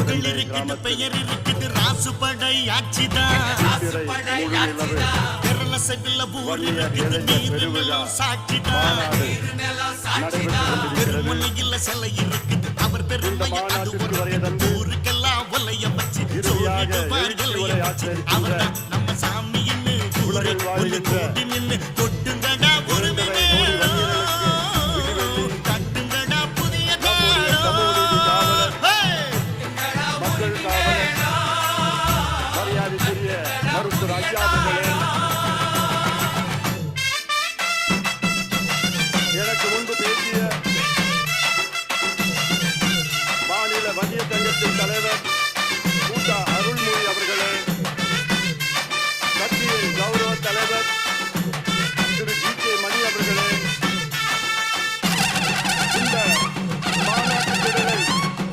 புகழ் இருக்குது பெயர் இருக்குது ராசுபடை ஆட்சிதான் பெரலசைவில் ஊர் இருக்குது நீர் சாட்சிதான் பெருமொழியில் சிலை இருக்குது அவர் பெருமையை அது ஒரு ஊருக்கெல்லாம் ஒலைய வச்சு சொல்லிடுவார் அவர் நம்ம சாமின்னு கூடி நின்று